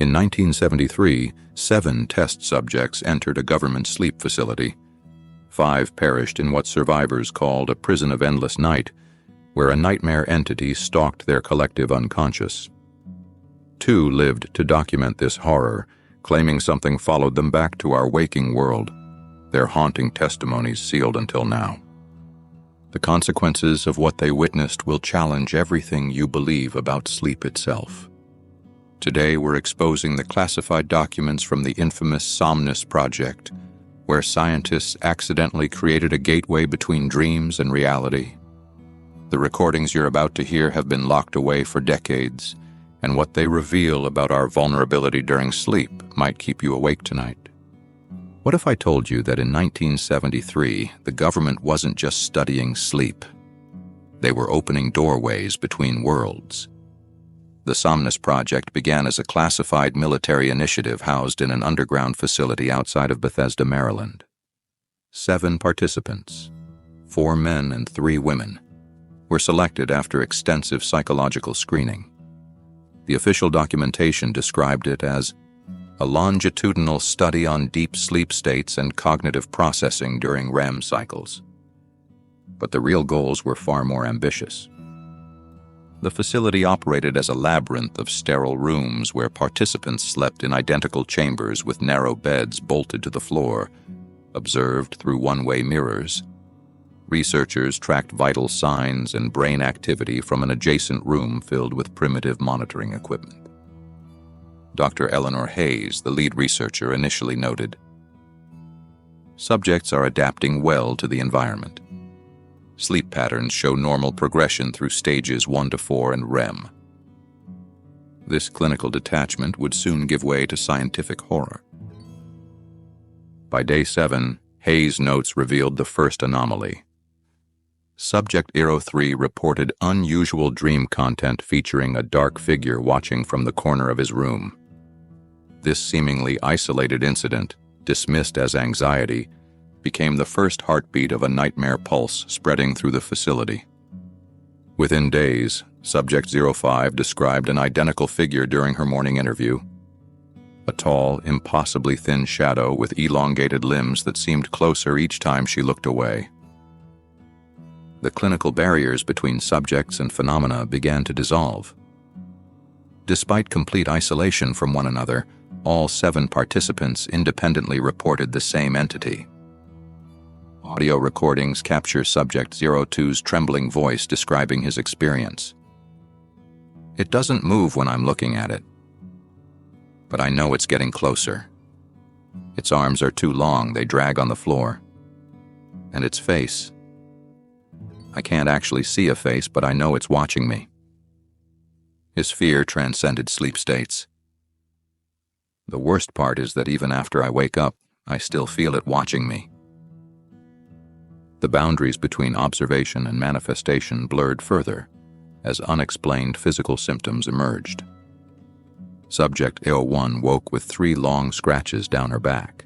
In 1973, 7 test subjects entered a government sleep facility. 5 perished in what survivors called a prison of endless night, where a nightmare entity stalked their collective unconscious. 2 lived to document this horror, claiming something followed them back to our waking world, their haunting testimonies sealed until now. The consequences of what they witnessed will challenge everything you believe about sleep itself. Today we're exposing the classified documents from the infamous Somnis Project, where scientists accidentally created a gateway between dreams and reality. The recordings you're about to hear have been locked away for decades, and what they reveal about our vulnerability during sleep might keep you awake tonight. What if I told you that in 1973, the government wasn't just studying sleep? They were opening doorways between worlds. The Somnis Project began as a classified military initiative housed in an underground facility outside of Bethesda, Maryland. 7 participants, 4 men and 3 women, were selected after extensive psychological screening. The official documentation described it as a longitudinal study on deep sleep states and cognitive processing during REM cycles. But the real goals were far more ambitious. The facility operated as a labyrinth of sterile rooms where participants slept in identical chambers with narrow beds bolted to the floor, observed through one-way mirrors. Researchers tracked vital signs and brain activity from an adjacent room filled with primitive monitoring equipment. Dr. Eleanor Hayes, the lead researcher, initially noted, "Subjects are adapting well to the environment. Sleep patterns show normal progression through stages 1 to 4 and REM. This clinical detachment would soon give way to scientific horror." By day 7, Hayes' notes revealed the first anomaly. Subject 03 reported unusual dream content featuring a dark figure watching from the corner of his room. This seemingly isolated incident, dismissed as anxiety, became the first heartbeat of a nightmare pulse spreading through the facility. Within days, Subject 05 described an identical figure during her morning interview. A tall, impossibly thin shadow with elongated limbs that seemed closer each time she looked away. The clinical barriers between subjects and phenomena began to dissolve. Despite complete isolation from one another, all 7 participants independently reported the same entity. Audio recordings capture Subject 02's trembling voice describing his experience. "It doesn't move when I'm looking at it, but I know it's getting closer. Its arms are too long, they drag on the floor. And its face. I can't actually see a face, but I know it's watching me." His fear transcended sleep states. "The worst part is that even after I wake up, I still feel it watching me." The boundaries between observation and manifestation blurred further as unexplained physical symptoms emerged. Subject 01 woke with 3 long scratches down her back.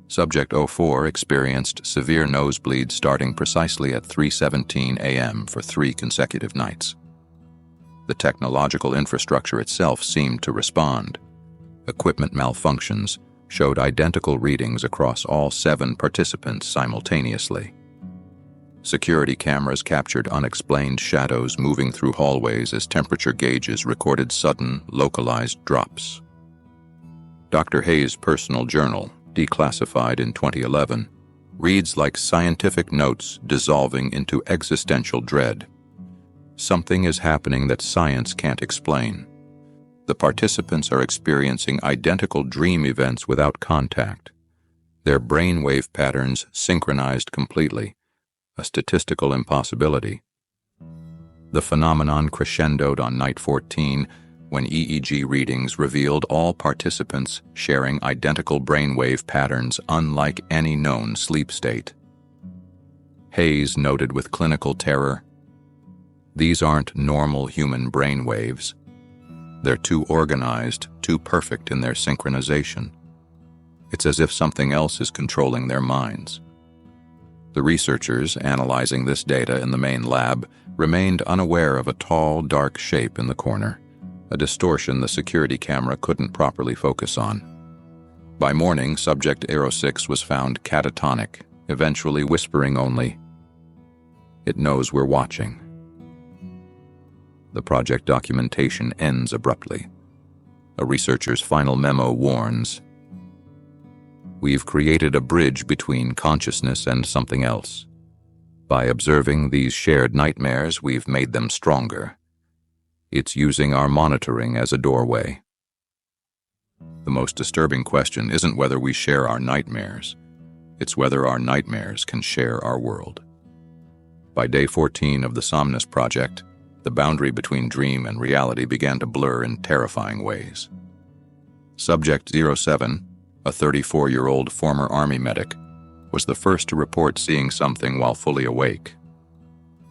Subject 04 experienced severe nosebleeds starting precisely at 3:17 a.m. for 3 consecutive nights. The technological infrastructure itself seemed to respond. Equipment malfunctions showed identical readings across all 7 participants simultaneously. Security cameras captured unexplained shadows moving through hallways as temperature gauges recorded sudden, localized drops. Dr. Hayes' personal journal, declassified in 2011, reads like scientific notes dissolving into existential dread. Something is happening that science can't explain. The participants are experiencing identical dream events without contact. Their brainwave patterns synchronized completely, a statistical impossibility. The phenomenon crescendoed on night 14 when EEG readings revealed all participants sharing identical brainwave patterns unlike any known sleep state. Hayes noted with clinical terror, "These aren't normal human brainwaves. They're too organized, too perfect in their synchronization. It's as if something else is controlling their minds." The researchers analyzing this data in the main lab remained unaware of a tall, dark shape in the corner, a distortion the security camera couldn't properly focus on. By morning, Subject 06 was found catatonic, eventually whispering only, "It knows we're watching." The project documentation ends abruptly. A researcher's final memo warns, "We've created a bridge between consciousness and something else. By observing these shared nightmares, we've made them stronger. It's using our monitoring as a doorway." The most disturbing question isn't whether we share our nightmares. It's whether our nightmares can share our world. By day 14 of the Somnis Project, the boundary between dream and reality began to blur in terrifying ways. Subject 07, a 34-year-old former Army medic, was the first to report seeing something while fully awake.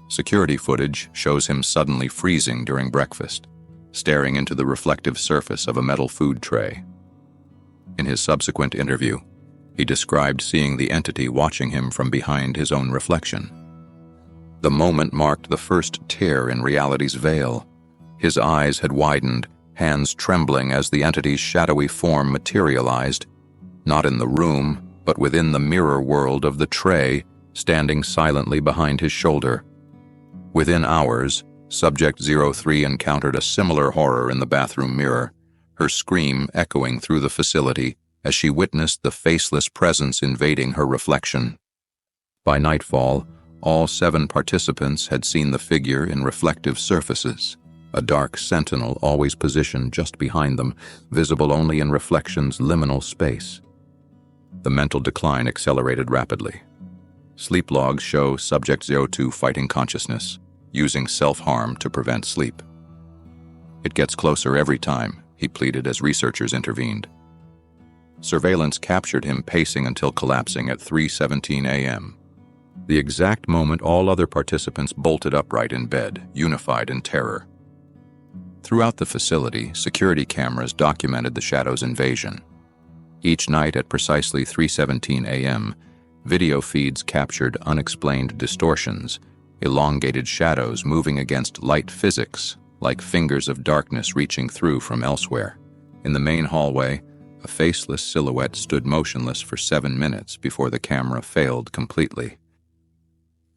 Security footage shows him suddenly freezing during breakfast, staring into the reflective surface of a metal food tray. In his subsequent interview, he described seeing the entity watching him from behind his own reflection. The moment marked the first tear in reality's veil. His eyes had widened, hands trembling as the entity's shadowy form materialized, not in the room, but within the mirror world of the tray, standing silently behind his shoulder. Within hours, Subject 03 encountered a similar horror in the bathroom mirror, her scream echoing through the facility as she witnessed the faceless presence invading her reflection. By nightfall, all 7 participants had seen the figure in reflective surfaces, a dark sentinel always positioned just behind them, visible only in reflection's liminal space. The mental decline accelerated rapidly. Sleep logs show Subject 02 fighting consciousness, using self-harm to prevent sleep. "It gets closer every time," he pleaded as researchers intervened. Surveillance captured him pacing until collapsing at 3:17 a.m. The exact moment all other participants bolted upright in bed, unified in terror. Throughout the facility, security cameras documented the shadow's invasion. Each night at precisely 3:17 a.m., video feeds captured unexplained distortions, elongated shadows moving against light physics, like fingers of darkness reaching through from elsewhere. In the main hallway, a faceless silhouette stood motionless for 7 minutes before the camera failed completely.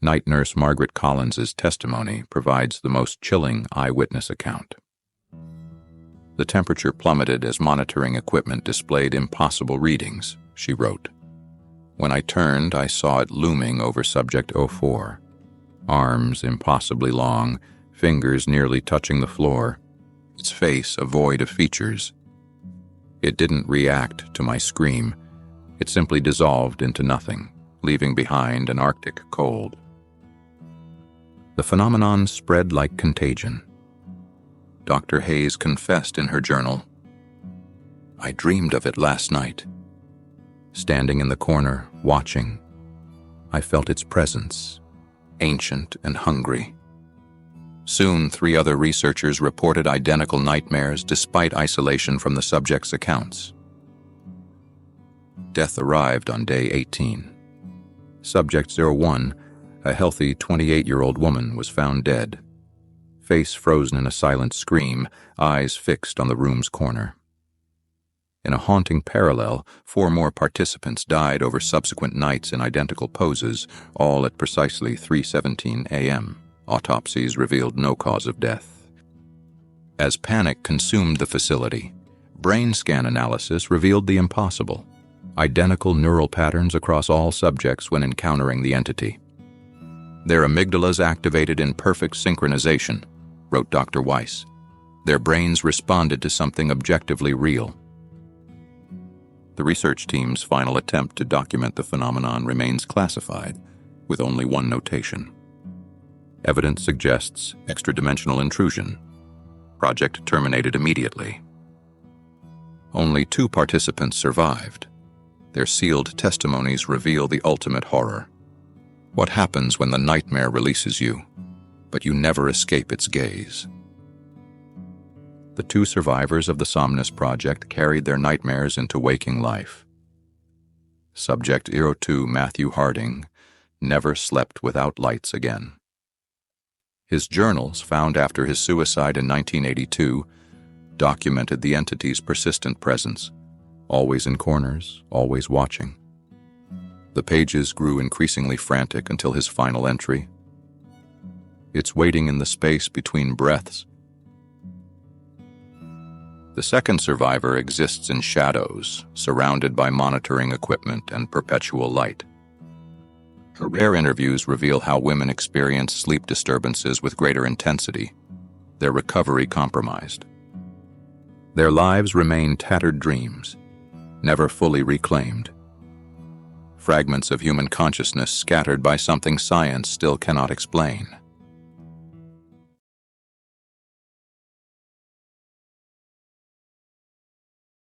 Night nurse Margaret Collins's testimony provides the most chilling eyewitness account. "The temperature plummeted as monitoring equipment displayed impossible readings," she wrote. "When I turned, I saw it looming over Subject 04. Arms impossibly long, fingers nearly touching the floor, its face a void of features. It didn't react to my scream. It simply dissolved into nothing, leaving behind an Arctic cold." The phenomenon spread like contagion. Dr. Hayes confessed in her journal, "I dreamed of it last night. Standing in the corner, watching, I felt its presence, ancient and hungry." Soon, 3 other researchers reported identical nightmares despite isolation from the subject's accounts. Death arrived on day 18. Subject 01, a healthy 28-year-old woman, was found dead, face frozen in a silent scream, eyes fixed on the room's corner. In a haunting parallel, 4 more participants died over subsequent nights in identical poses, all at precisely 3:17 a.m. Autopsies revealed no cause of death. As panic consumed the facility, brain scan analysis revealed the impossible: identical neural patterns across all subjects when encountering the entity. "Their amygdalas activated in perfect synchronization," wrote Dr. Weiss. "Their brains responded to something objectively real." The research team's final attempt to document the phenomenon remains classified, with only one notation. Evidence suggests extra-dimensional intrusion. Project terminated immediately. Only 2 participants survived. Their sealed testimonies reveal the ultimate horror. What happens when the nightmare releases you, but you never escape its gaze? The 2 survivors of the Somnis Project carried their nightmares into waking life. Subject 02, Matthew Harding, never slept without lights again. His journals, found after his suicide in 1982, documented the entity's persistent presence, always in corners, always watching. The pages grew increasingly frantic until his final entry. It's waiting in the space between breaths. The second survivor exists in shadows, surrounded by monitoring equipment and perpetual light. Her rare interviews reveal how women experience sleep disturbances with greater intensity, their recovery compromised. Their lives remain tattered dreams, never fully reclaimed. Fragments of human consciousness scattered by something science still cannot explain.